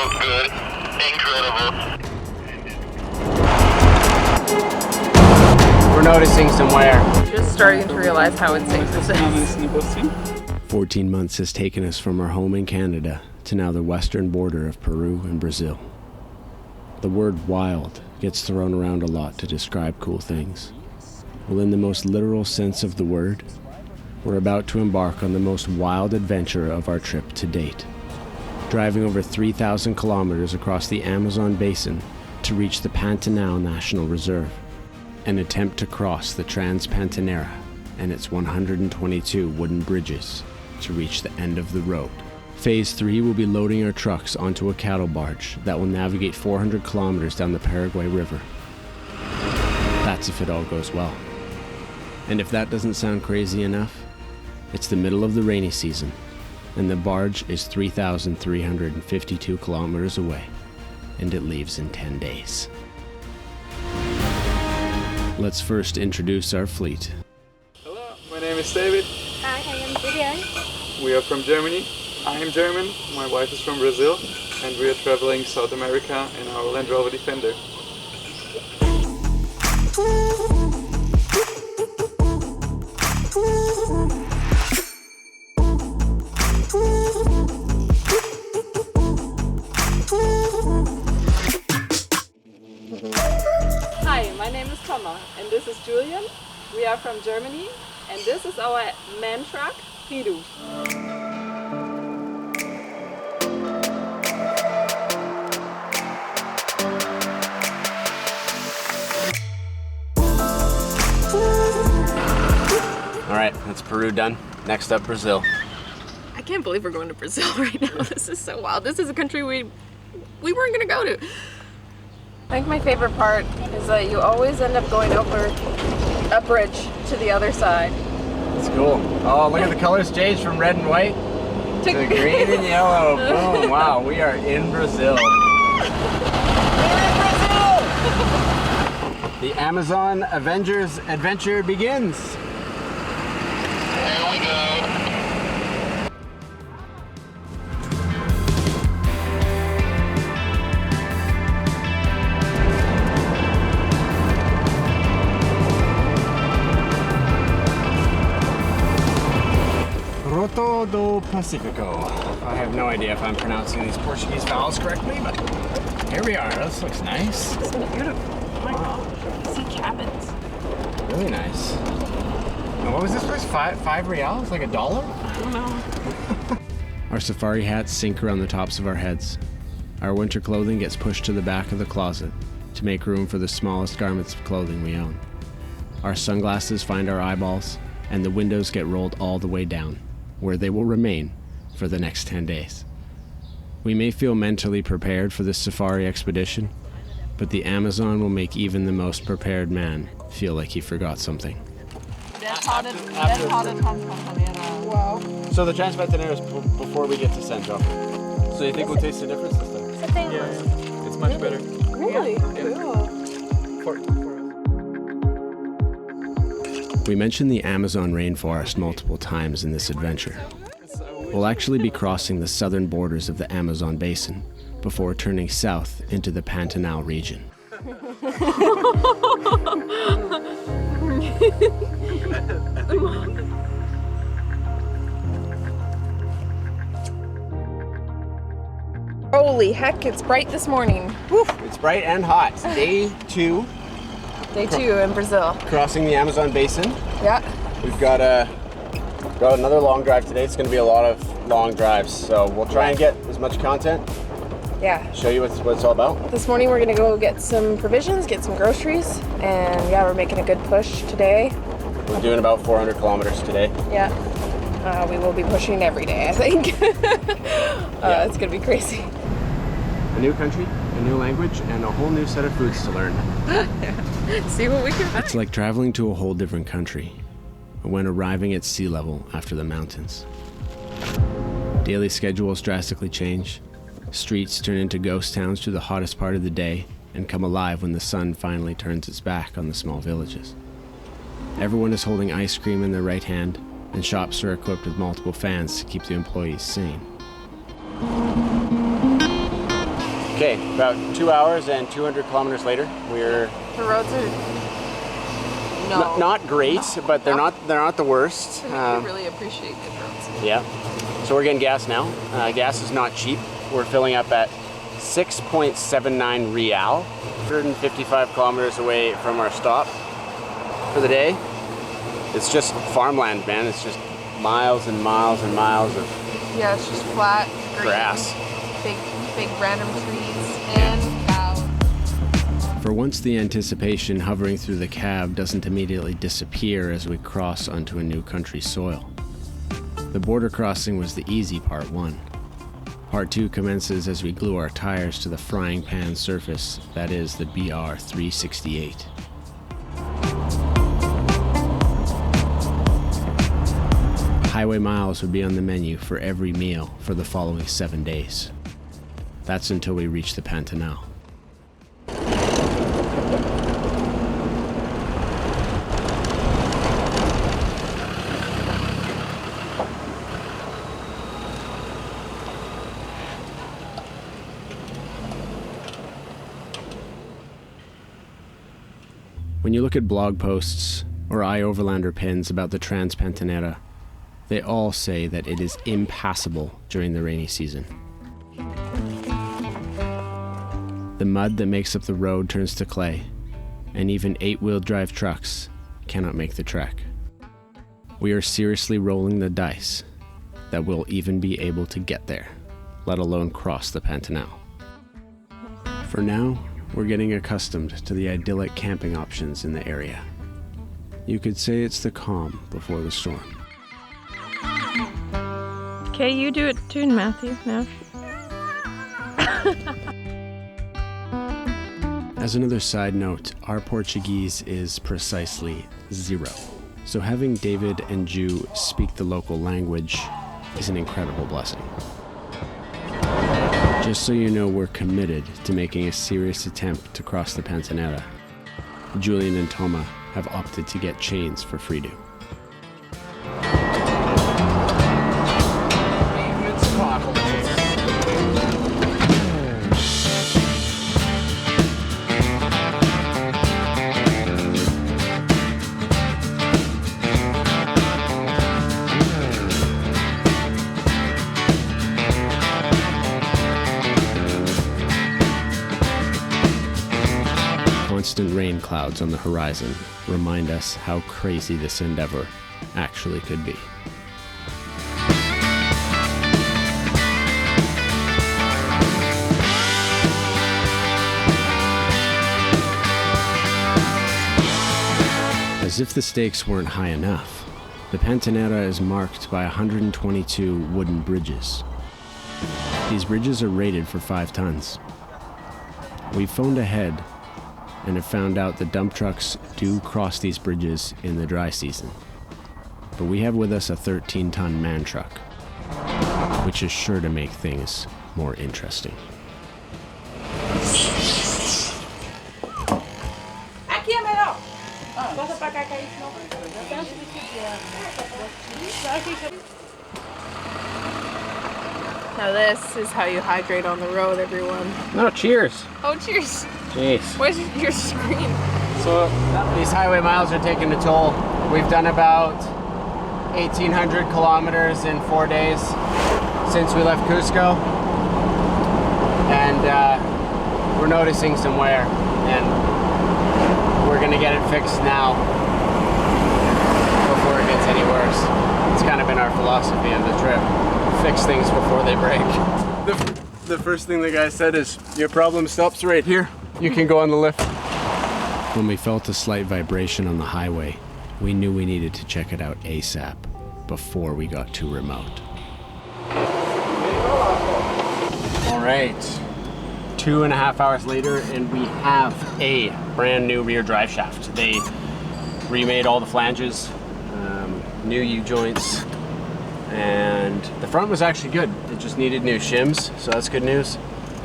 good. Incredible. We're noticing some wear. Just starting to realize how insane this is. 14 months has taken us from our home in Canada to now the western border of Peru and Brazil. The word wild gets thrown around a lot to describe cool things. Well, in the most literal sense of the word, we're about to embark on the most wild adventure of our trip to date. Driving over 3,000 kilometers across the Amazon basin to reach the Pantanal National Reserve. An attempt to cross the Trans-Pantanera and its 122 wooden bridges to reach the end of the road. Phase 3 will be loading our trucks onto a cattle barge that will navigate 400 kilometers down the Paraguay River. That's if it all goes well. And if that doesn't sound crazy enough, it's the middle of the rainy season, and the barge is 3,352 kilometers away, and it leaves in 10 days. Let's first introduce our fleet. Hello, my name is David. Hi, I am Vivian. We are from Germany. I am German, my wife is from Brazil, and we are traveling South America in our Land Rover Defender. Hi, my name is Thomas and this is Julian. We are from Germany and this is our man truck, Fidu. All right, that's Peru done. Next up, Brazil. I can't believe we're going to Brazil right now. This is so wild. This is a country we weren't gonna go to. I think my favorite part is that you always end up going over a bridge to the other side. It's cool. Oh, look at the colors change from red and white to green and yellow. Boom, wow, we are in Brazil. We're in Brazil! The Amazon Avengers adventure begins. Here we go. Roto do Pacifico. I have no idea if I'm pronouncing these Portuguese vowels correctly, but here we are. This looks nice. It's beautiful. Oh my God. See cabins. Really nice. Now, what was this place? Five reals? Like $1? I don't know. Our safari hats sink around the tops of our heads. Our winter clothing gets pushed to the back of the closet to make room for the smallest garments of clothing we own. Our sunglasses find our eyeballs, and the windows get rolled all the way down, where they will remain for the next 10 days. We may feel mentally prepared for this safari expedition, but the Amazon will make even the most prepared man feel like he forgot something. Wow. So the Trans-Pantanera is before we get to Centro. So you think we'll taste the difference this time? Yeah, it's much better. Really? Cool. We mentioned the Amazon rainforest multiple times in this adventure. We'll actually be crossing the southern borders of the Amazon basin before turning south into the Pantanal region. Holy heck, it's bright this morning. Woo. It's bright and hot. It's day 2. Day 2 in Brazil. Crossing the Amazon basin. Yeah. We've got another long drive today. It's going to be a lot of long drives, so we'll try and get as much content. Yeah. Show you what it's all about. This morning we're gonna go get some provisions, get some groceries, and yeah, we're making a good push today. We're doing about 400 kilometers today. Yeah. We will be pushing every day, I think. Yeah. It's gonna be crazy. A new country, a new language, and a whole new set of foods to learn. See what we can find. It's like traveling to a whole different country when arriving at sea level after the mountains. Daily schedules drastically change. Streets turn into ghost towns through the hottest part of the day and come alive when the sun finally turns its back on the small villages. Everyone is holding ice cream in their right hand, and shops are equipped with multiple fans to keep the employees sane. Okay, about 2 hours and 200 kilometers later, we're The roads are not great, but they're not the worst. I really appreciate good roads. Yeah. So we're getting gas now. Gas is not cheap. We're filling up at 6.79 real, 155 kilometers away from our stop for the day. It's just farmland, man. It's just miles and miles and miles of Yeah, it's just flat green, grass. big random trees and cows. For once, the anticipation hovering through the cab doesn't immediately disappear as we cross onto a new country's soil. The border crossing was the easy part one. Part two commences as we glue our tires to the frying pan surface that is the BR 368. Highway miles would be on the menu for every meal for the following 7 days. That's until we reach the Pantanal. When you look at blog posts or iOverlander pins about the Transpantanera, they all say that it is impassable during the rainy season. The mud that makes up the road turns to clay, and even 8-wheel drive trucks cannot make the trek. We are seriously rolling the dice that we'll even be able to get there, let alone cross the Pantanal. For now, we're getting accustomed to the idyllic camping options in the area. You could say it's the calm before the storm. Okay, you do it too, Matthew, now. As another side note, our Portuguese is precisely 0. So having David and Ju speak the local language is an incredible blessing. Just so you know, we're committed to making a serious attempt to cross the Pantanera. Julian and Toma have opted to get chains for freedom. Constant rain clouds on the horizon remind us how crazy this endeavor actually could be. As if the stakes weren't high enough, the Pantanera is marked by 122 wooden bridges. These bridges are rated for 5 tons. We phoned ahead and have found out the dump trucks do cross these bridges in the dry season. But we have with us a 13-ton man truck, which is sure to make things more interesting. Now this is how you hydrate on the road, everyone. No, cheers. Oh, cheers. Jeez. Where's your screen? So these highway miles are taking a toll. We've done about 1,800 kilometers in 4 days since we left Cusco. And we're noticing some wear. And we're gonna get it fixed now before it gets any worse. It's kind of been our philosophy of the trip. Fix things before they break. The first thing the guy said is, your problem stops right here. You can go on the lift. When we felt a slight vibration on the highway, we knew we needed to check it out ASAP before we got too remote. All right, 2.5 hours later, and we have a brand new rear drive shaft. They remade all the flanges, new U-joints, and the front was actually good. It just needed new shims, so that's good news.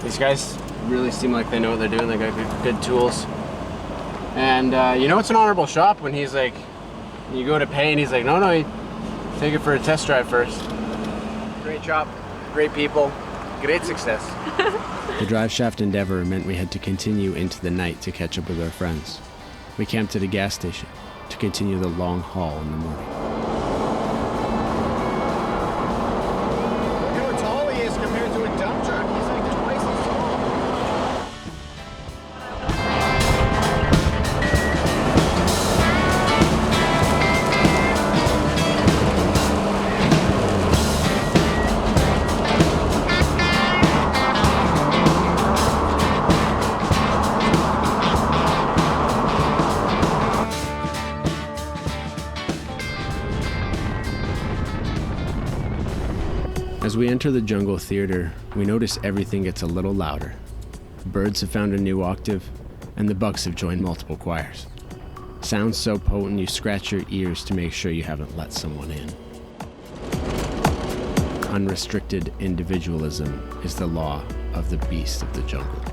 These guys really seem like they know what they're doing. They got good tools. And you know, it's an honorable shop when he's like, you go to pay and he's like, no, you take it for a test drive first. Great shop, great people. Great success. The drive shaft endeavor meant we had to continue into the night to catch up with our friends. We camped at a gas station to continue the long haul in the morning. Look how tall he is compared to a dump truck. He's like twice as tall. As we enter the jungle theater, we notice everything gets a little louder. Birds have found a new octave, and the bucks have joined multiple choirs. Sounds so potent you scratch your ears to make sure you haven't let someone in. Unrestricted individualism is the law of the beast of the jungle.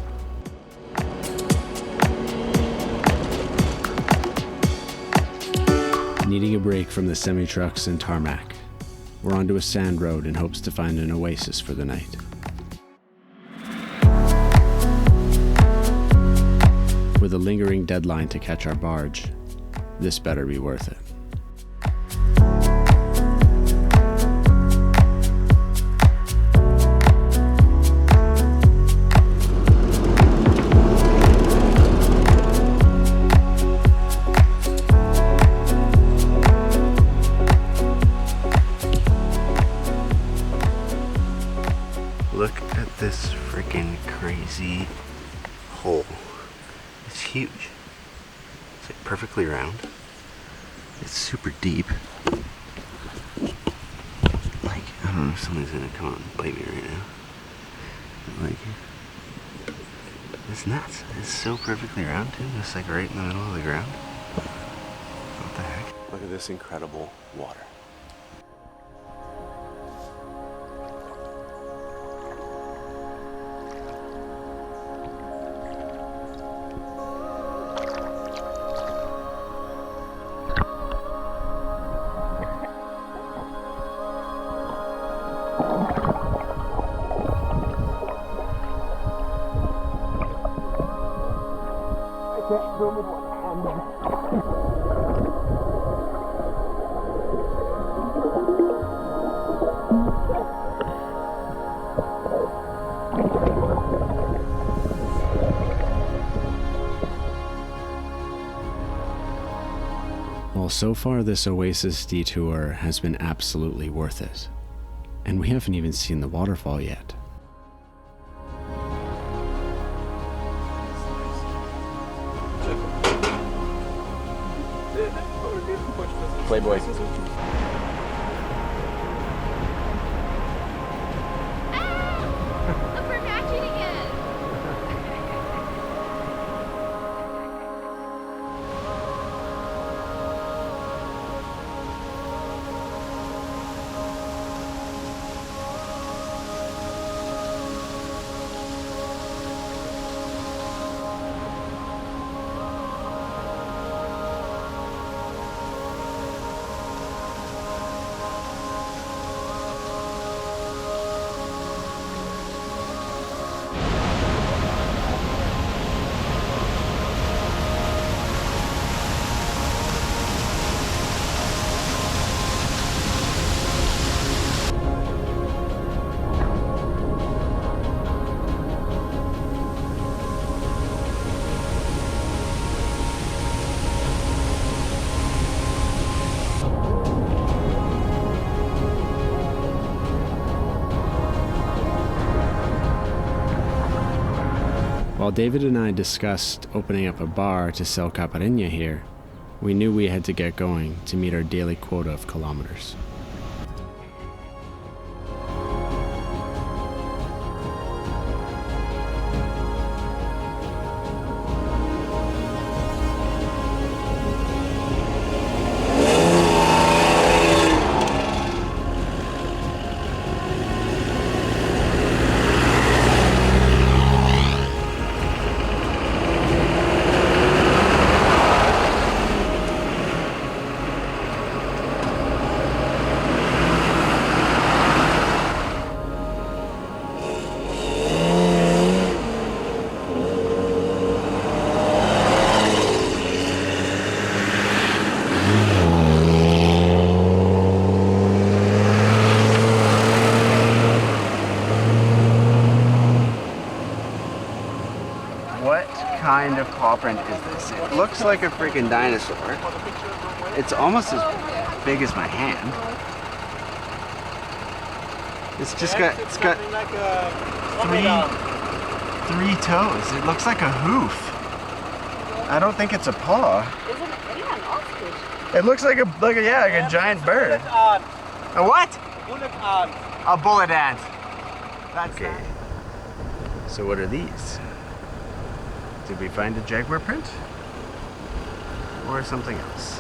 Needing a break from the semi-trucks and tarmac, we're onto a sand road in hopes to find an oasis for the night. With a lingering deadline to catch our barge, this better be worth it. Look at this freaking crazy hole. It's huge. It's like perfectly round. It's super deep. Like, I don't know if someone's gonna come out and bite me right now. Like, it's nuts. It's so perfectly round too. It's like right in the middle of the ground. What the heck? Look at this incredible water. Well, so far this oasis detour has been absolutely worth it. And we haven't even seen the waterfall yet. Playboy. Look, we're matching again. While David and I discussed opening up a bar to sell caipirinha here, we knew we had to get going to meet our daily quota of kilometers. kind of paw print is this? It looks like a freaking dinosaur. It's almost as big as my hand. It's just got, it's got three toes. It looks like a hoof. I don't think it's a paw. It looks like a giant bird. A what? A bullet ant. That's okay. So what are these? Did we find a jaguar print? Or something else?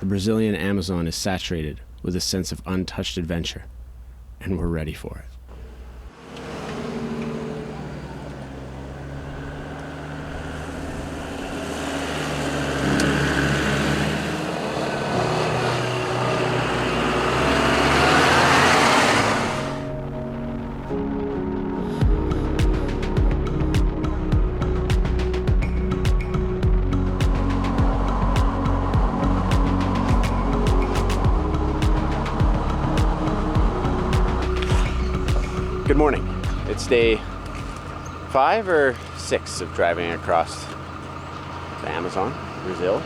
The Brazilian Amazon is saturated with a sense of untouched adventure, and we're ready for it. Good morning. It's day 5 or 6 of driving across the Amazon, Brazil.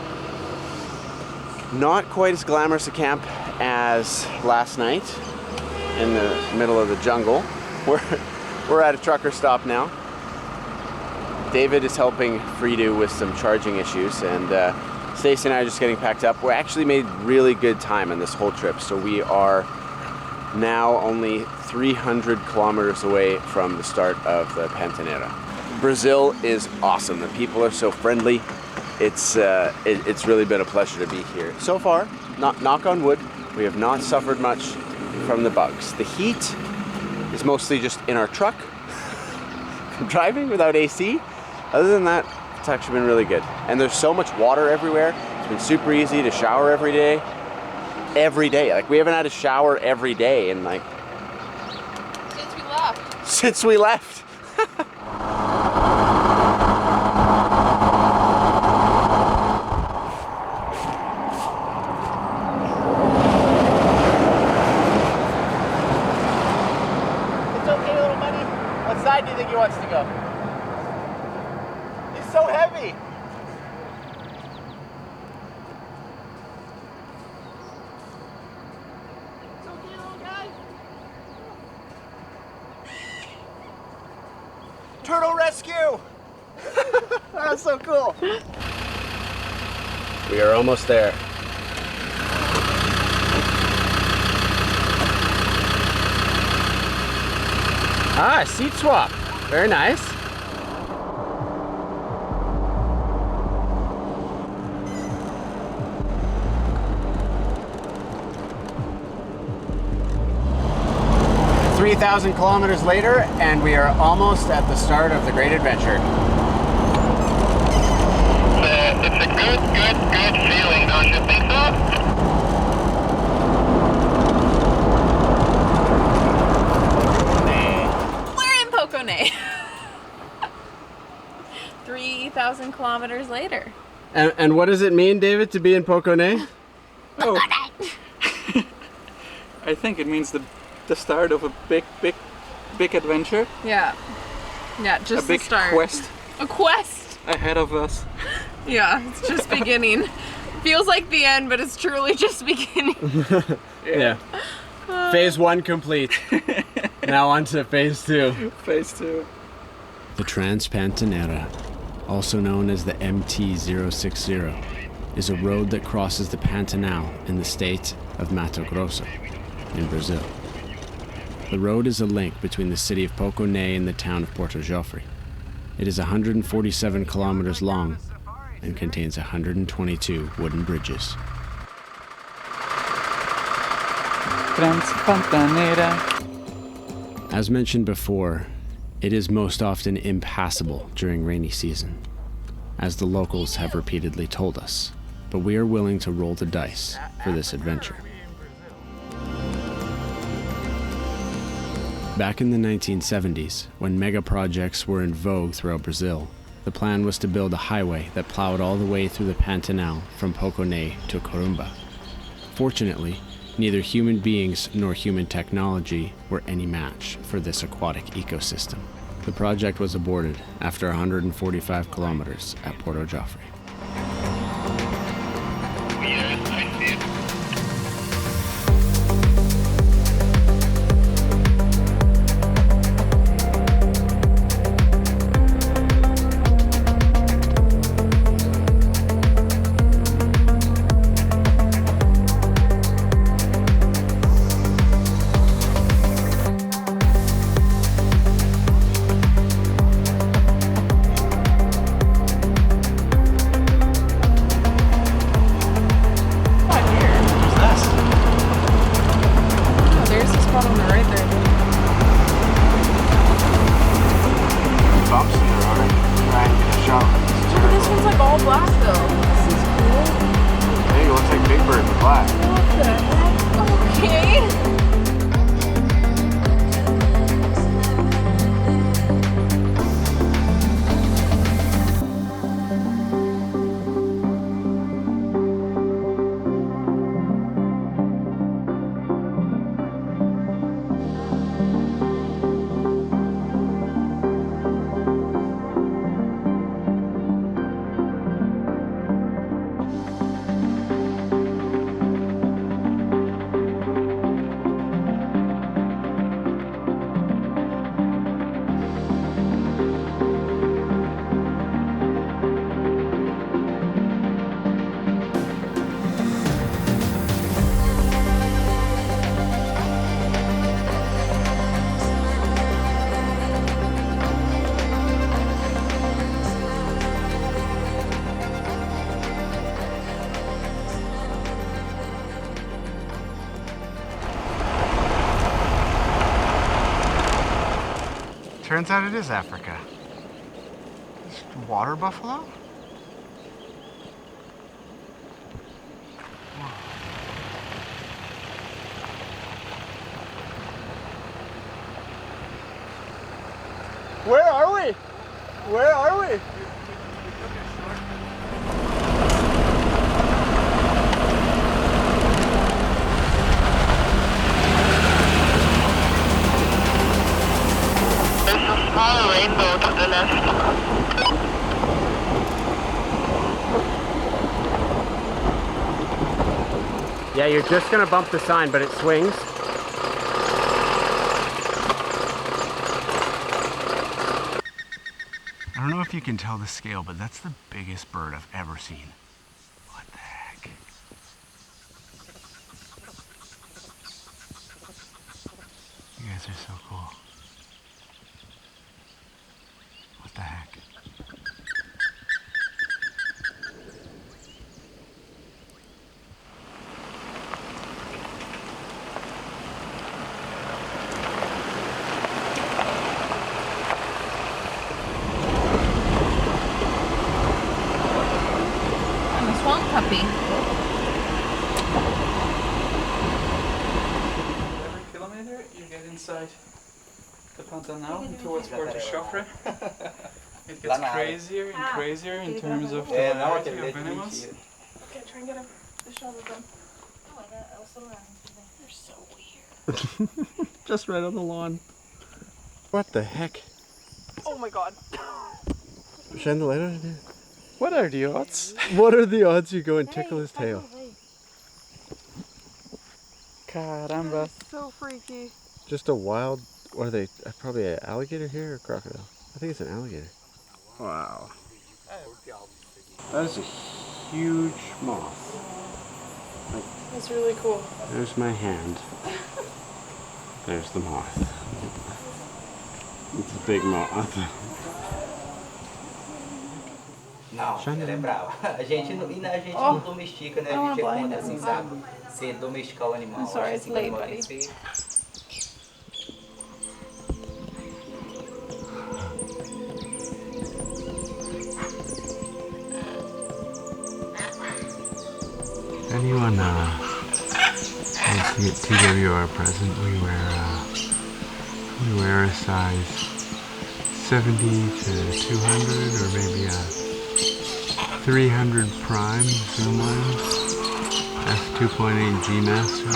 Not quite as glamorous a camp as last night in the middle of the jungle. We're at a trucker stop now. David is helping Fridu with some charging issues, and Stacey and I are just getting packed up. We actually made really good time on this whole trip, so we are now only 300 kilometers away from the start of the Pantaneira. Brazil is awesome. The people are so friendly. It's really been a pleasure to be here. So far, knock on wood, we have not suffered much from the bugs. The heat is mostly just in our truck, driving without AC. Other than that, it's actually been really good. And there's so much water everywhere. It's been super easy to shower every day. Like, we haven't had a shower every day in like since we left. It's okay, little buddy. What side do you think he wants to go? He's so heavy. It's okay, little guy. Turtle rescue! That's so cool. We are almost there. Ah, seat swap. Very nice. "3,000 kilometers later, and we are almost at the start of the great adventure." It's a good feeling, don't you think so? We're in Poconé. 3,000 kilometers later. And what does it mean, David, to be in Poconé? Oh. I think it means the start of a big adventure. Yeah. Yeah, just A big the start. quest A quest. ahead of us. Yeah, it's just beginning. Feels like the end, but it's truly just beginning. Yeah. Phase 1 complete. Now on to phase 2. Phase 2. The Transpantaneira, also known as the MT-060, is a road that crosses the Pantanal in the state of Mato Grosso in Brazil. The road is a link between the city of Poconé and the town of Porto Jofre. It is 147 kilometers long and contains 122 wooden bridges. Transpantaneira. As mentioned before, it is most often impassable during rainy season, as the locals have repeatedly told us, but we are willing to roll the dice for this adventure. Back in the 1970s, when mega projects were in vogue throughout Brazil, the plan was to build a highway that plowed all the way through the Pantanal from Poconé to Corumbá. Fortunately, neither human beings nor human technology were any match for this aquatic ecosystem. The project was aborted after 145 kilometers at Porto Joffre. Yes, I see it. Turns out it is Africa. Water buffalo? Where are we? Where are we? There's a small rainbow to the left. Yeah, you're just gonna bump the sign, but it swings. I don't know if you can tell the scale, but that's the biggest bird I've ever seen. What the heck? You guys are so cool. What the heck? Puppy. Every kilometer you get inside the Pantanal towards Porto Joffre. It gets crazier and crazier in terms of the variety of animals. Okay, try and get the shot of them. Oh my god, I was so wrong. They're so weird. Just right on the lawn. What the heck? Oh my god. Shine the light on it. What are the odds? What are the odds you go and tickle his tail? Caramba. So freaky. Just a wild, what are they? Probably an alligator here or a crocodile? I think it's an alligator. Wow. That is a huge moth. That's really cool. There's my hand. There's the moth. It's a big moth. Não, ela é brava. A gente não domestica, né? A gente é contra, assim, sabe? Você domesticar o animal. I'm sorry, it's late, buddy. Anyone wants to get TWR present, we wear a size 70 to 200 or maybe a 300 prime zoom lens, f2.8 G master.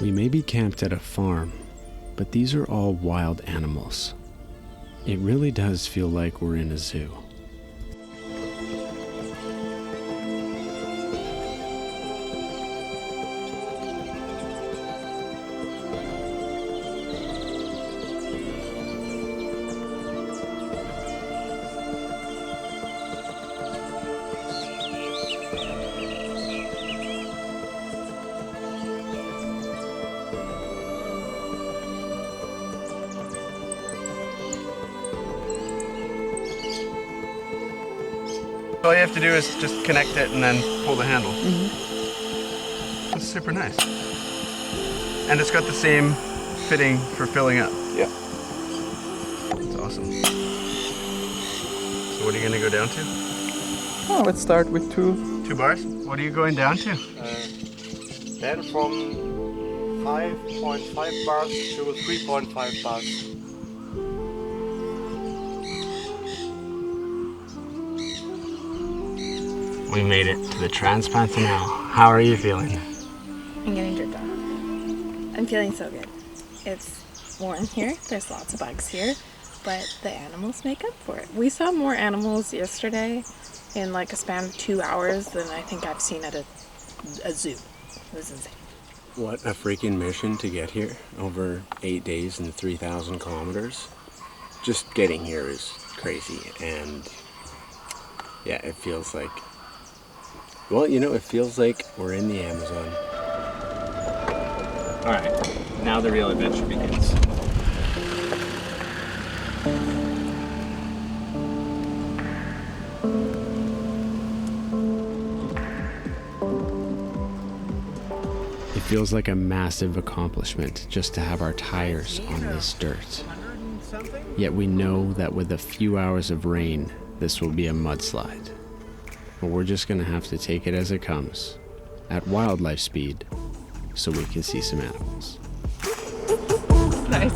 We may be camped at a farm, but these are all wild animals. It really does feel like we're in a zoo. All you have to do is just connect it and then pull the handle. It's super nice. And it's got the same fitting for filling up. Yeah. It's awesome. So what are you going to go down to? Oh, let's start with 2 bars. What are you going down to? Then from 5.5 bars to 3.5 bars. We made it to the Transpantanal. How are you feeling? I'm getting jerked off. I'm feeling so good. It's warm here. There's lots of bugs here, but the animals make up for it. We saw more animals yesterday in like a span of 2 hours than I think I've seen at a zoo. It was insane. What a freaking mission to get here. Over 8 days and 3,000 kilometers. Just getting here is crazy. And yeah, it feels like, well, you know, it feels like we're in the Amazon. All right, now the real adventure begins. It feels like a massive accomplishment just to have our tires on this dirt. Yet we know that with a few hours of rain, this will be a mudslide. But we're just gonna have to take it as it comes, at wildlife speed, so we can see some animals. Nice.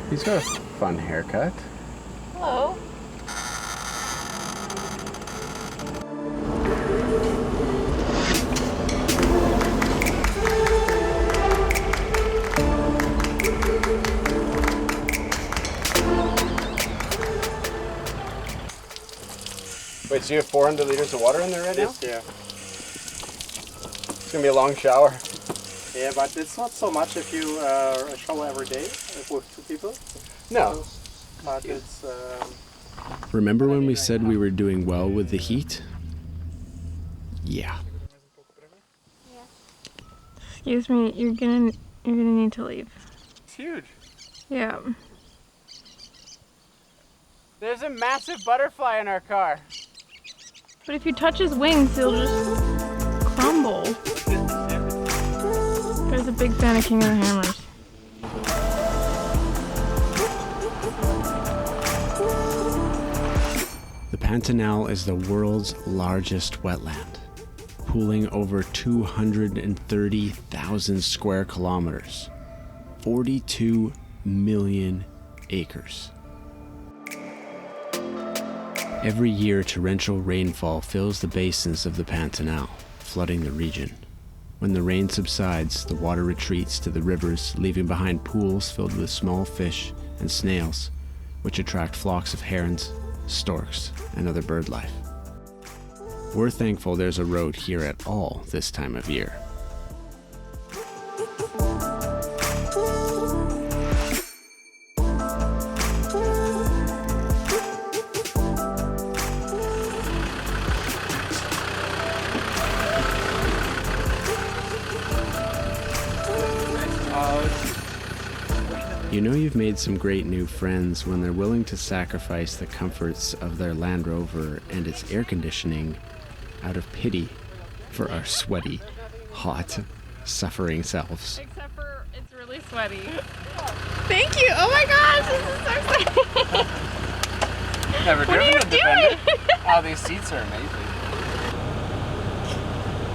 He's got a fun haircut. Hello. Wait, so you have 400 liters of water in there right now? Yeah. It's gonna be a long shower. Yeah, but it's not so much if you shower every day with 2 people. No. But it's... Remember when we said we were doing well with the heat? Yeah. Excuse me, you're gonna need to leave. It's huge. Yeah. There's a massive butterfly in our car. But if you touch his wings, he'll just crumble. There's a big fan of King of the Hammers. The Pantanal is the world's largest wetland, pooling over 230,000 square kilometers, 42 million acres. Every year, torrential rainfall fills the basins of the Pantanal, flooding the region. When the rain subsides, the water retreats to the rivers, leaving behind pools filled with small fish and snails, which attract flocks of herons, storks, and other bird life. We're thankful there's a road here at all this time of year. You know you've made some great new friends when they're willing to sacrifice the comforts of their Land Rover and its air conditioning out of pity for our sweaty, hot, suffering selves. Except for it's really sweaty. Thank you. Oh my gosh, this is so exciting. Never What are driven you a Defender? Oh, these seats are amazing.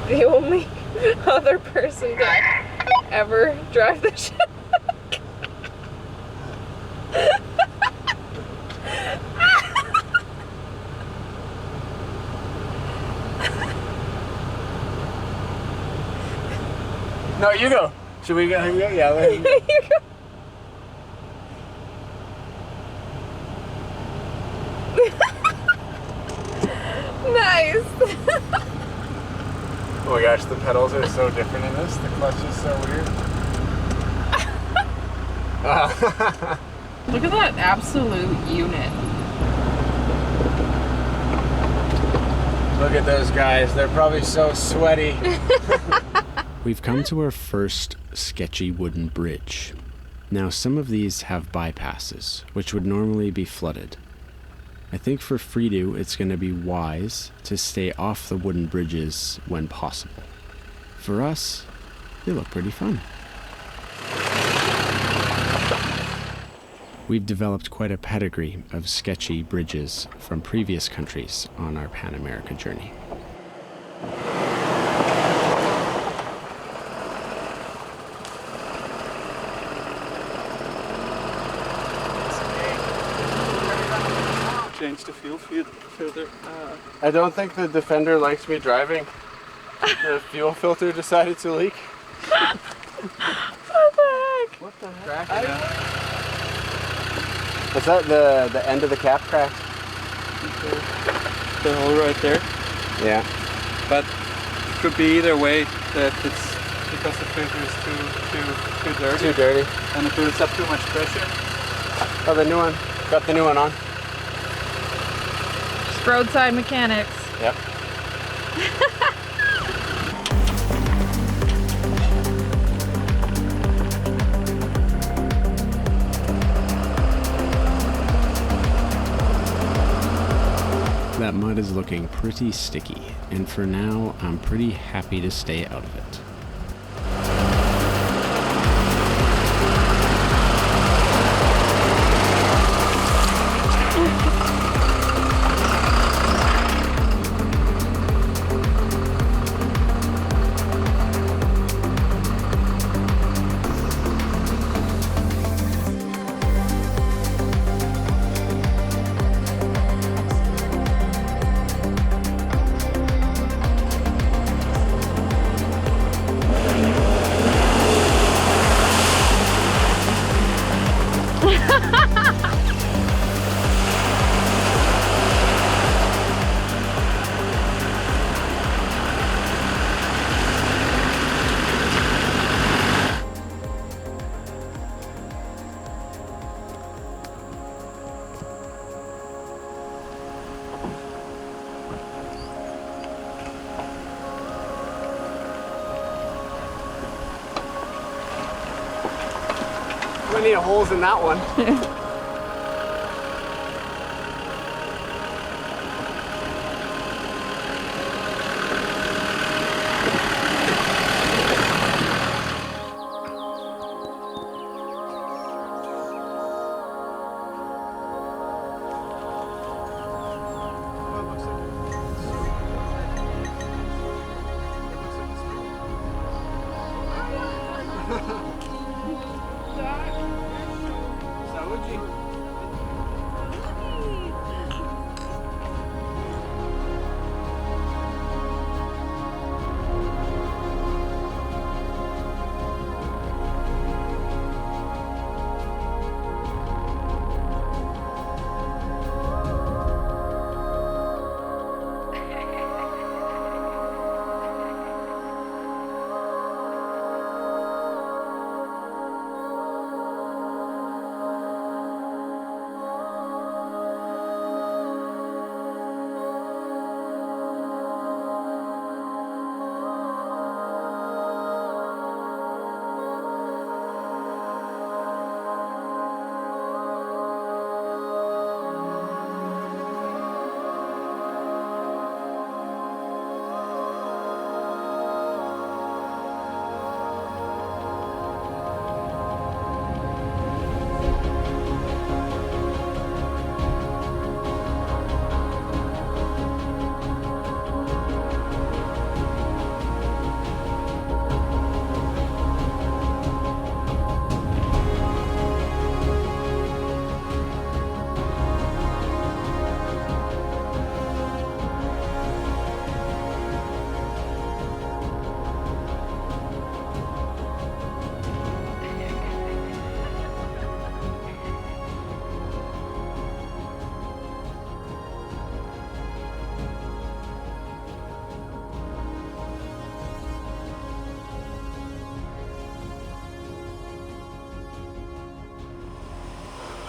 The only other person to ever drive the ship. No, you go. Should we go? Yeah, let him go. You go. Nice. Oh my gosh, the pedals are so different in this. The clutch is so weird. Look at that absolute unit. Look at those guys. They're probably so sweaty. We've come to our first sketchy wooden bridge. Now, some of these have bypasses, which would normally be flooded. I think for Free-Do, it's going to be wise to stay off the wooden bridges when possible. For us, they look pretty fun. We've developed quite a pedigree of sketchy bridges from previous countries on our Pan America journey. Change the fuel filter. I don't think the Defender likes me driving. The fuel filter decided to leak. What the heck? What the heck? Was that the end of the cap cracked? The hole right there. Yeah. But it could be either way, that it's because the filter is too dirty. Too dirty. And it builds up too much pressure. Oh, the new one. Got the new one on. Just roadside mechanics. Yep. That mud is looking pretty sticky, and for now, I'm pretty happy to stay out of it. Plenty of holes in that one.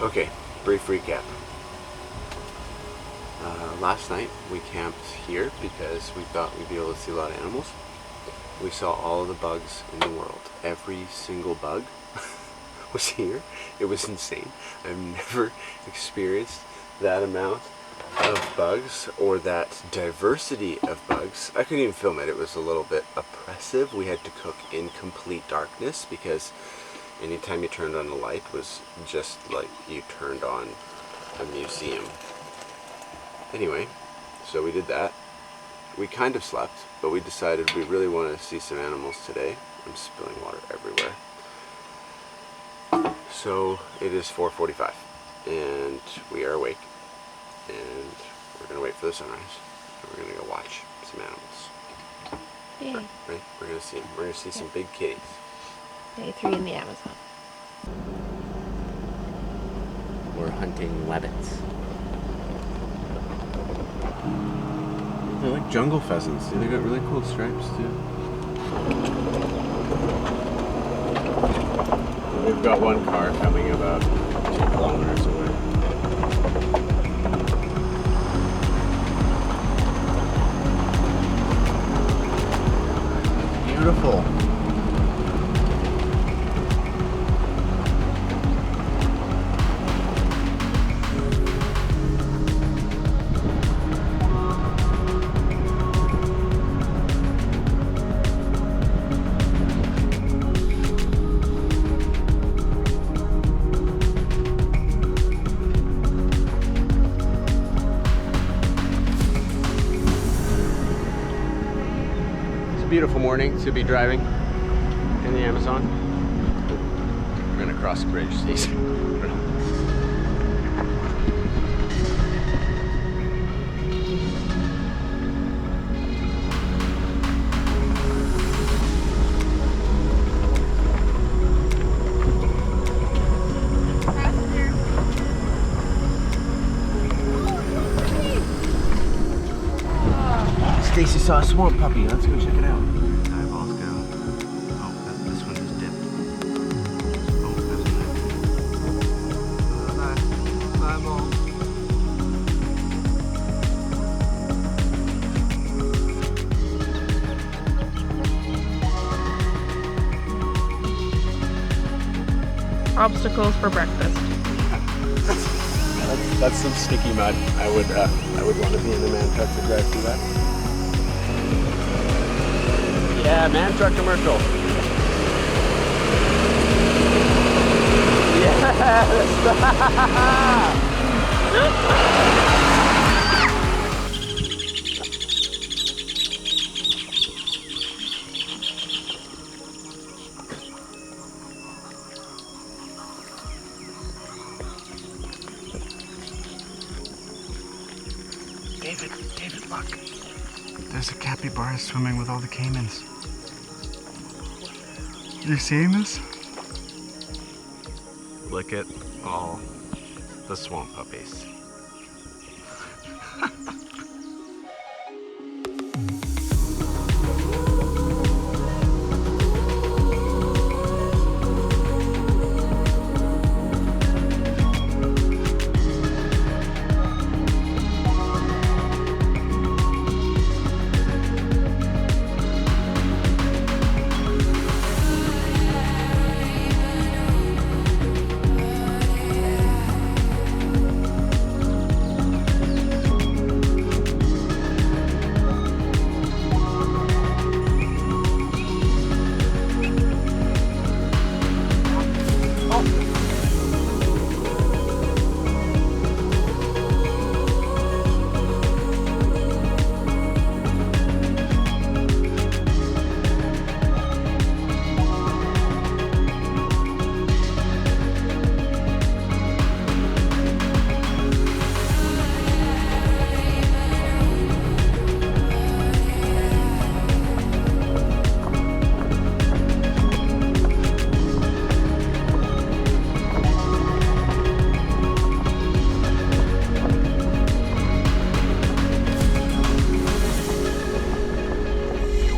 Okay, brief recap. Last night we camped here because we thought we'd be able to see a lot of animals. We saw all of the bugs in the world. Every single bug was here. It was insane. I've never experienced that amount of bugs or that diversity of bugs. I couldn't even film it. It was a little bit oppressive. We had to cook in complete darkness because anytime you turned on the light was just like you turned on a museum. Anyway, so we did that. We kind of slept, but we decided we really want to see some animals today. I'm spilling water everywhere. So it is 4:45 and we are awake and we're going to wait for the sunrise and we're going to go watch some animals. Yay. Right? We're going to see them. We're going to see some big kitties. Day 3 in the Amazon. We're hunting rabbits. They're like jungle pheasants. They got really cool stripes too. We've got one car coming about 2 kilometers away. Beautiful. Beautiful morning to be driving in the Amazon. We're gonna cross the bridge, Stacey. Stacey saw a swamp puppy. Let's go check it out. Eyeballs go. Oh, this one just dipped. Oh, there's another. Eyeball. Obstacles for breakfast. That's some sticky mud. I would want to be in the man truck to drive through that. Yeah, man truck commercial. David, look. There's a capybara swimming with all the caimans. You seeing this? Look at all the swamp puppies.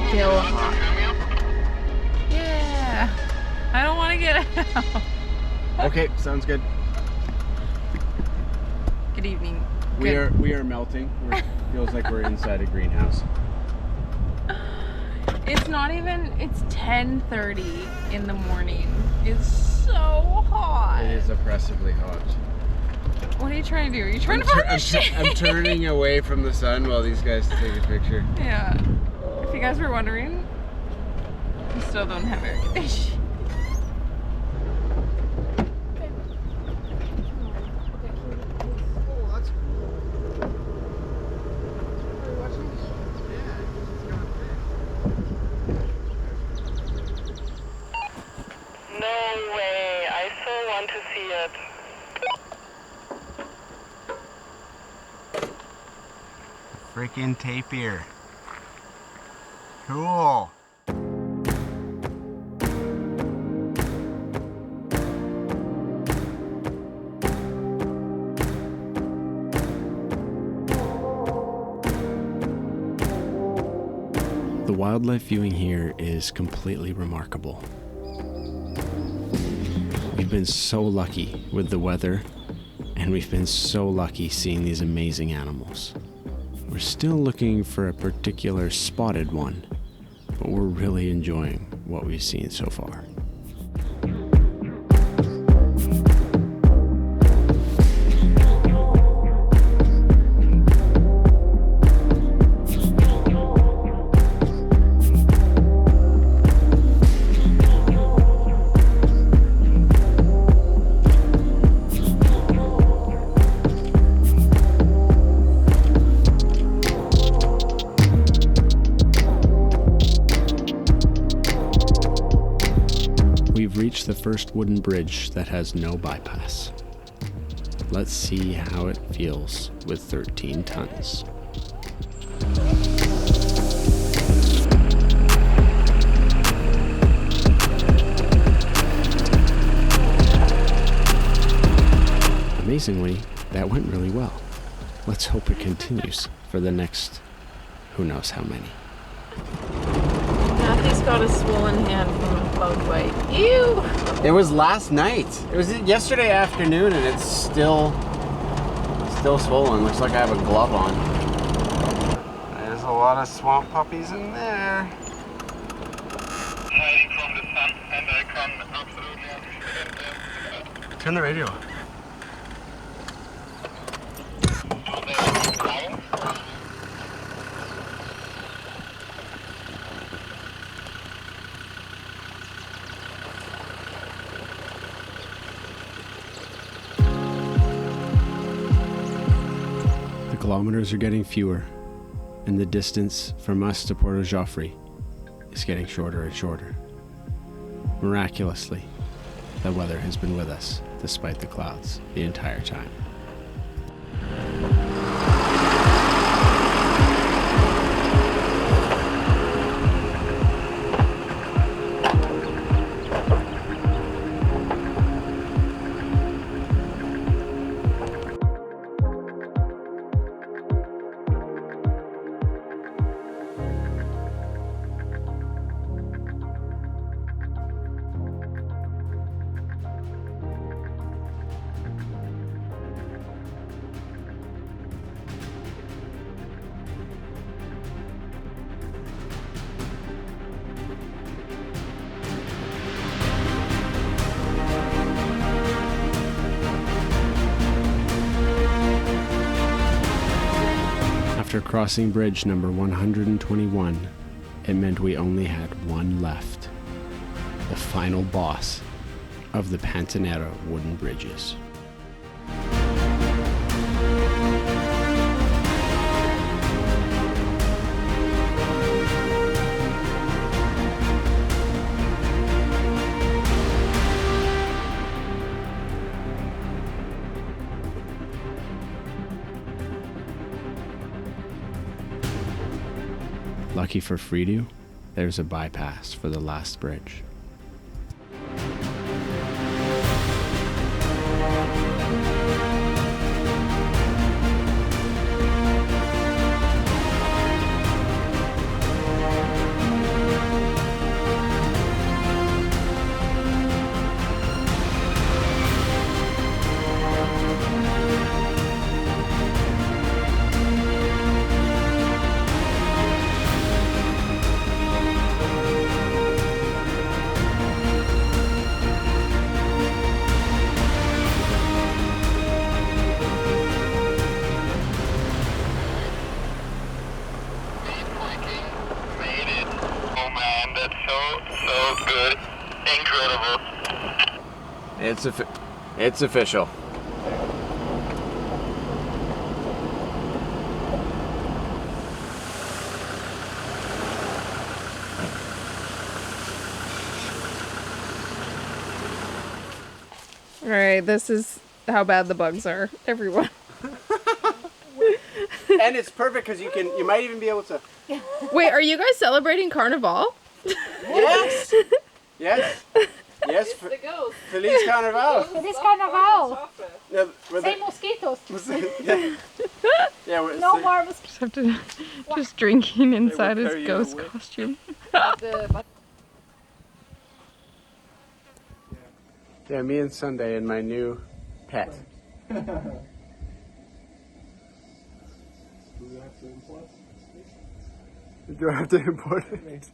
Still hot. Yeah. I don't want to get out. Okay, sounds good. Good evening. We are melting. Feels like we're inside a greenhouse. It's not even, it's 10:30 in the morning. It's so hot. It is oppressively hot. What are you trying to do? Are you trying to find the shade? I'm turning away from the sun while these guys take a picture. Yeah. If you guys were wondering, we still don't have air conditioning. No way. I so want to see it. Freaking tapir. Cool. The wildlife viewing here is completely remarkable. We've been so lucky with the weather, and we've been so lucky seeing these amazing animals. We're still looking for a particular spotted one, but we're really enjoying what we've seen so far. We've reached the first wooden bridge that has no bypass. Let's see how it feels with 13 tons. Amazingly, that went really well. Let's hope it continues for the next who knows how many. Matthew's got a swollen hand from a bug bite. Ew! It was last night. It was yesterday afternoon, and it's still swollen. Looks like I have a glove on. There's a lot of swamp puppies in there. Hiding from the sun, and I can absolutely understand Turn the radio on. The kilometers are getting fewer, and the distance from us to Porto Joffre is getting shorter and shorter. Miraculously, the weather has been with us, despite the clouds, the entire time. After crossing bridge number 121, it meant we only had one left. The final boss of the Pantanera wooden bridges. Lucky for Fredo, there's a bypass for the last bridge. so good. Incredible. It's official. All right, this is how bad the bugs are, everyone. And it's perfect because you might even be able to. Wait, are you guys celebrating Carnival? Yes. Yes. Yes. Feliz Carnaval. Feliz Carnaval. Yeah, Say mosquitoes. yeah, No more mosquitoes. Just drinking inside his ghost costume. Yeah, me and Sunday and my new pet. Do we have to import it?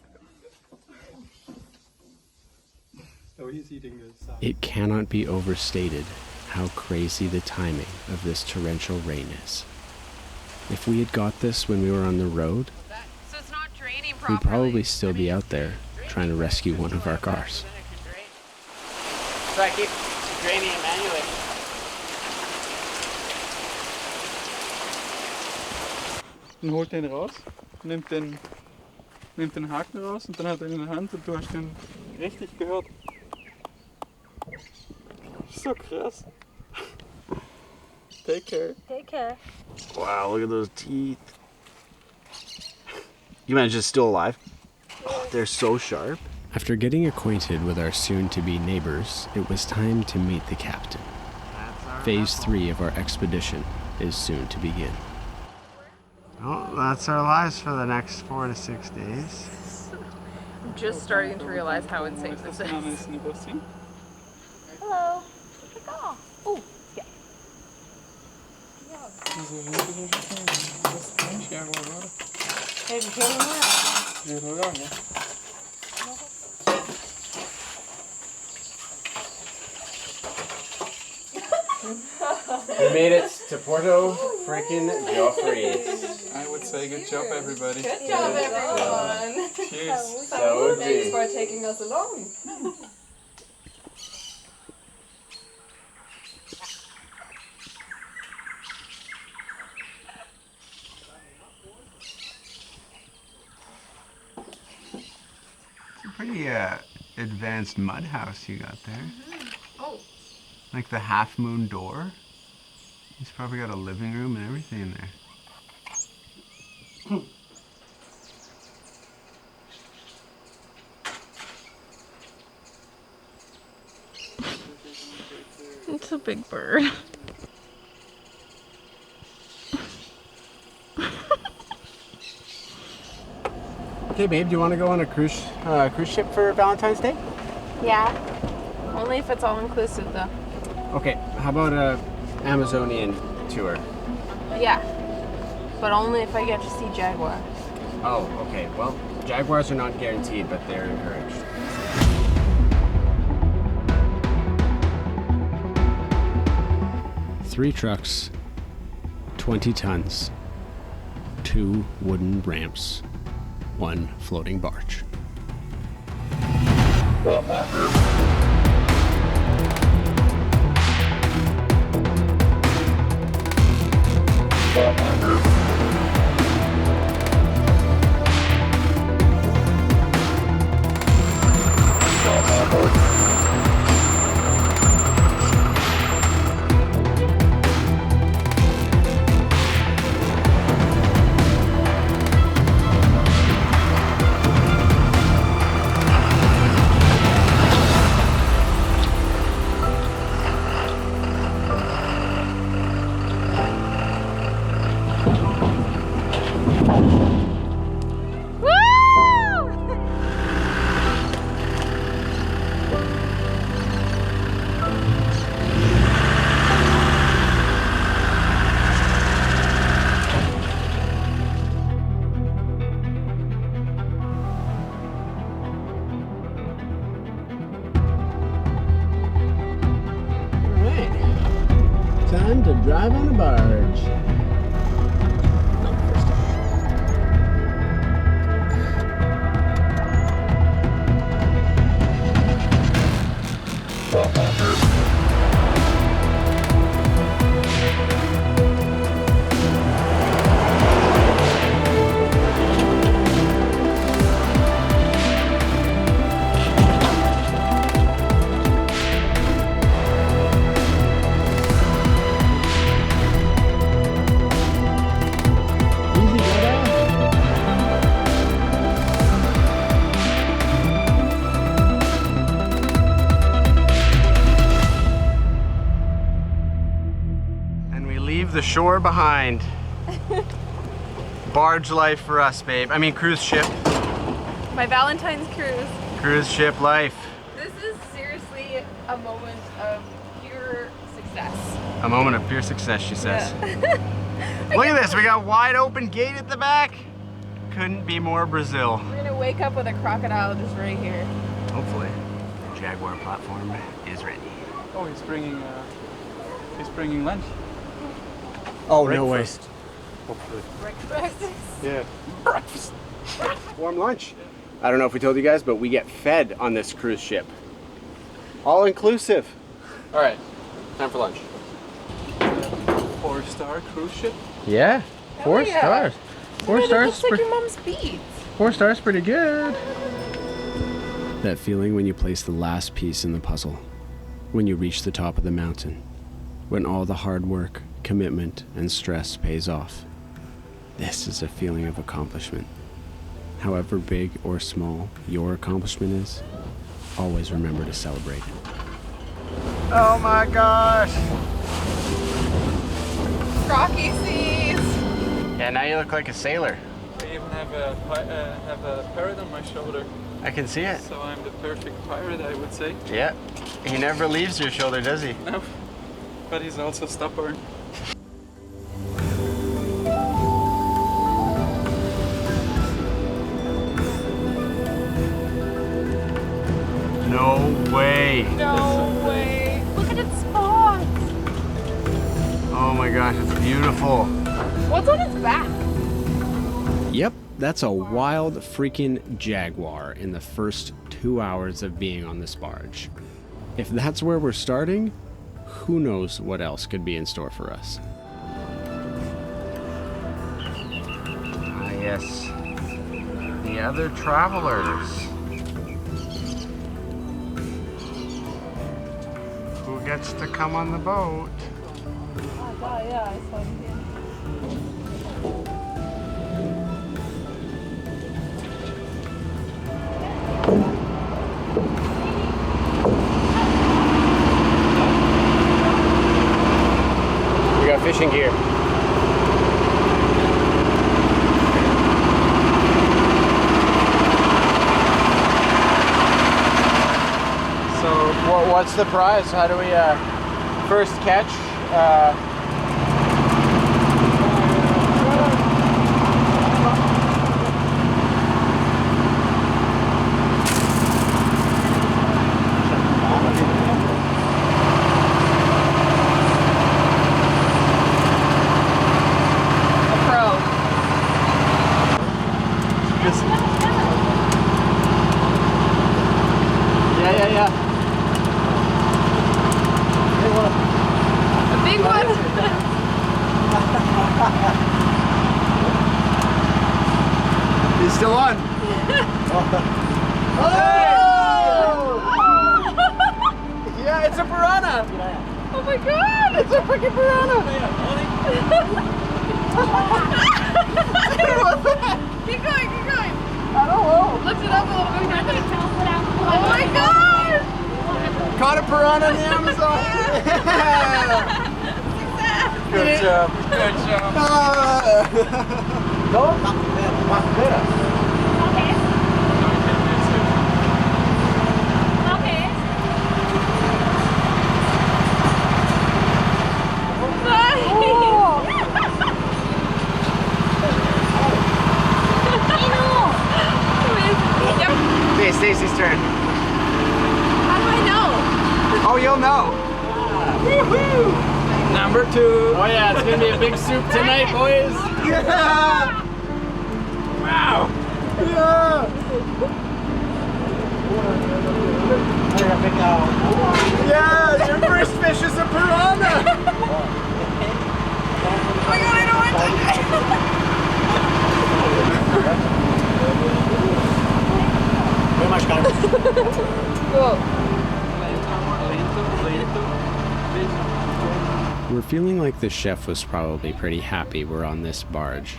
So he's eating this. It cannot be overstated how crazy the timing of this torrential rain is. If we had got this when we were on the road, So it's not draining we'd probably still be out there trying to rescue one of our cars. So I keep draining it manually. Dann holt er ihn raus, nimmt den Haken raus und dann hat er ihn in der Hand und du hast ihn richtig gehört. So krass. Take care. Take care. Wow, look at those teeth. You managed it's still alive? Oh, they're so sharp. After getting acquainted with our soon-to-be neighbors, it was time to meet the captain. Phase 3 of our expedition is soon to begin. Well, that's our lives for the next 4 to 6 days. I'm just starting to realize how insane this is. Hello. Oh, yeah. We made it to Porto freaking Joffrey's. I would say good job, everybody. Good job, everyone. Cheers. So Thanks for taking us along. It's a pretty advanced mud house you got there. Oh. Like the half moon door. He's probably got a living room and everything in there. It's a big bird. Okay, babe, do you want to go on a cruise ship for Valentine's Day? Yeah. Only if it's all inclusive though. Okay, how about a Amazonian tour? Yeah. But only if I get to see jaguars. Oh, okay. Well, jaguars are not guaranteed, but they're encouraged. Three trucks, 20 tons, 2 wooden ramps, 1 floating barge. Time to drive on a barge. shore behind. Barge life for us, babe. I mean, cruise ship. My Valentine's cruise. Cruise ship life. This is seriously a moment of pure success. A moment of pure success, she says. Yeah. Look at this, we got wide open gate at the back. Couldn't be more Brazil. We're gonna wake up with a crocodile just right here. Hopefully. The Jaguar platform is ready. Oh, he's bringing lunch. Oh, no way. Breakfast. Yeah. Breakfast. Warm lunch. I don't know if we told you guys, but we get fed on this cruise ship. All inclusive. All right, time for lunch. 4-star cruise ship. Yeah, 4 stars. 4 It stars. looks like your mom's beads. 4 stars, pretty good. That feeling when you place the last piece in the puzzle, when you reach the top of the mountain, when all the hard work, commitment, and stress pays off. This is a feeling of accomplishment. However big or small your accomplishment is, always remember to celebrate it. Oh my gosh! Rocky seas. Yeah, now you look like a sailor. I even have a parrot on my shoulder. I can see it. So I'm the perfect pirate, I would say. Yeah. He never leaves your shoulder, does he? No. But he's also stubborn. No way. No way. Look at its spots. Oh my gosh, it's beautiful. What's on its back? Yep, that's a wild freaking jaguar in the first 2 hours of being on this barge. If that's where we're starting, who knows what else could be in store for us. Ah, yes. The other travelers. Who gets to come on the boat? Yeah, I saw him. We got fishing gear. So what's the prize? How do we first catch? Yeah. A big one. He's still on. Oh! Yeah, it's a piranha. Oh my god! It's a freaking piranha. Keep going. I don't know. Lift it up a little bit. Oh my god! Caught a piranha in the Amazon. Good job. Good job. Okay. Okay, Stacy's turn. How do I know? Oh, you'll know. Number 2. Oh yeah, it's gonna be a big soup tonight, boys. Yeah. Wow. Yeah. Yeah, your first fish is a piranha. Oh my god, I don't want to touch it. Cool. We're feeling like the chef was probably pretty happy we're on this barge.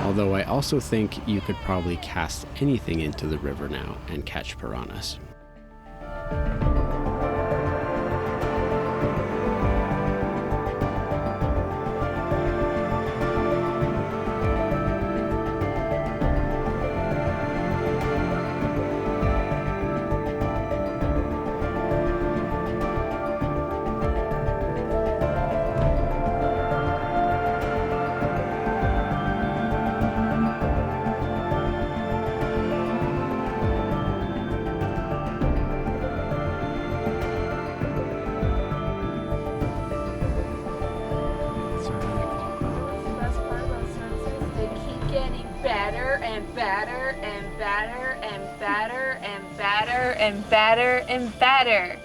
Although I also think you could probably cast anything into the river now and catch piranhas. and batter and batter and batter and batter and batter and batter.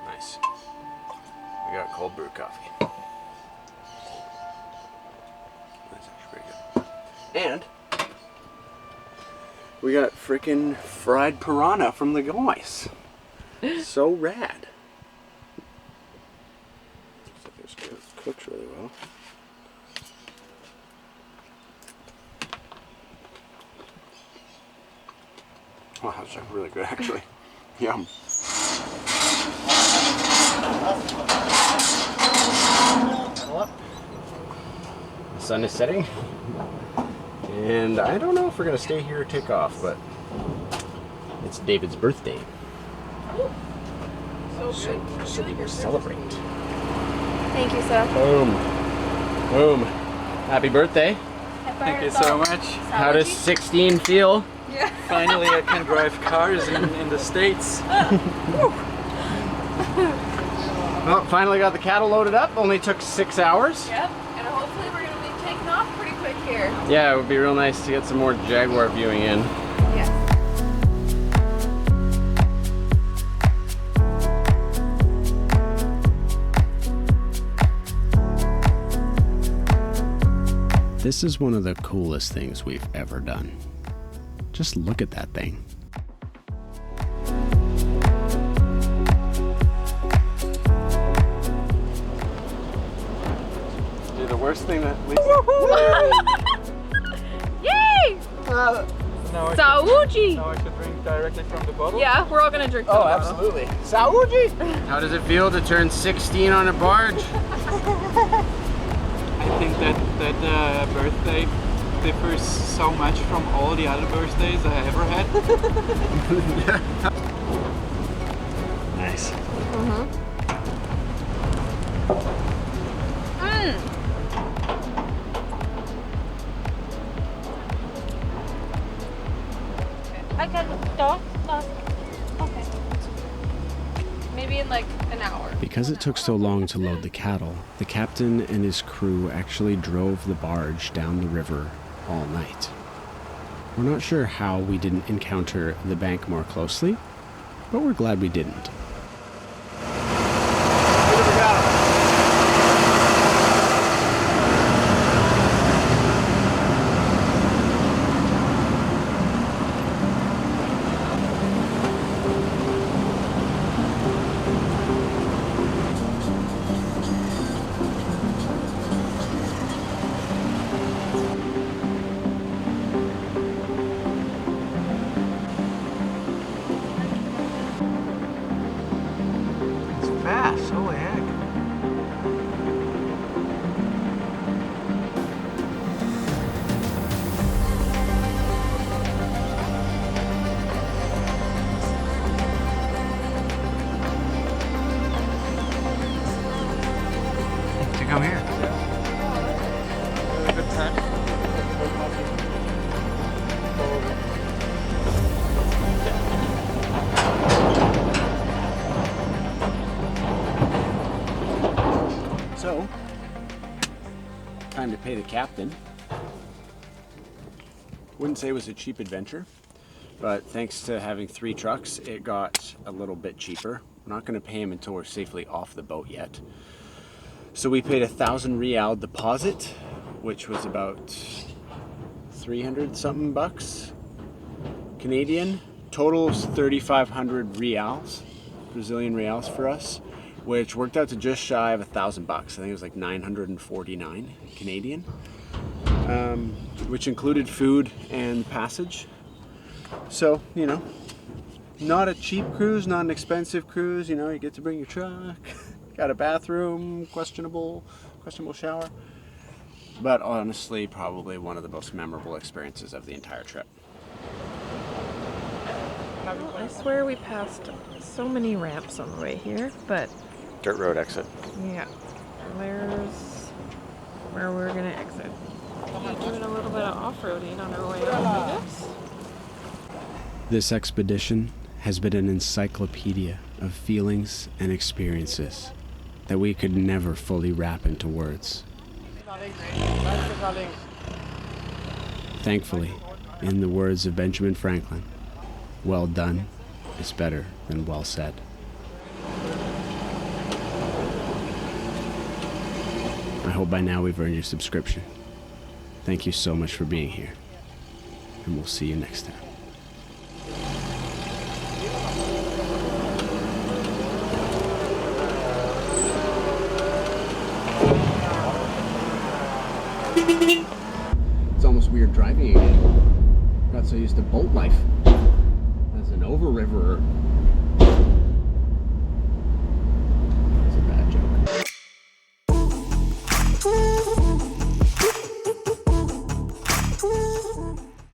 Nice. We got cold brew coffee. That's actually pretty good. And we got freaking fried piranha from the guys. So rad. Looks like it's cooked really well. Wow, that's like really good actually. Yum. The sun is setting. And I don't know if we're gonna stay here or take off, but it's David's birthday. So we will celebrate. Thank you, sir. Boom. Boom. Happy birthday. Thank you so much. How does 16 feel? Yeah. Finally I can drive cars in the States. Well, finally got the cattle loaded up. Only took 6 hours. Yep. And hopefully we're going to be taking off pretty quick here. Yeah, it would be real nice to get some more jaguar viewing in. Yes. This is one of the coolest things we've ever done. Just look at that thing. The worst thing that leads. Yay! Saúde! Now I should drink directly from the bottle? Yeah, we're all going to drink from the bottle. Absolutely. Saúde! How does it feel to turn 16 on a barge? I think that birthday differs so much from all the other birthdays I ever had. Nice. I can talk. Okay. Maybe in like an hour. Because it took so long to load the cattle, the captain and his crew actually drove the barge down the river all night. We're not sure how we didn't encounter the bank more closely, but we're glad we didn't. Fast, holy heck. To come here. Really good time. So, time to pay the captain. Wouldn't say it was a cheap adventure, but thanks to having 3 trucks, it got a little bit cheaper. We're not going to pay him until we're safely off the boat yet. So we paid 1,000 real deposit, which was about 300 something bucks Canadian. Total is 3,500 reals, Brazilian reals for us, which worked out to just shy of 1,000 bucks. I think it was like 949 Canadian, which included food and passage. So, you know, not a cheap cruise, not an expensive cruise. You know, you get to bring your truck, got a bathroom, questionable shower. But honestly, probably one of the most memorable experiences of the entire trip. I swear we passed so many ramps on the way here, but Dirt road exit. yeah, there's where we're gonna exit. Doing a little bit of off-roading on our way home, I guess. This expedition has been an encyclopedia of feelings and experiences that we could never fully wrap into words. Thankfully, in the words of Benjamin Franklin, well done is better than well said. I hope by now we've earned your subscription. Thank you so much for being here, and we'll see you next time. It's almost weird driving again. Got so used to boat life as an over-riverer.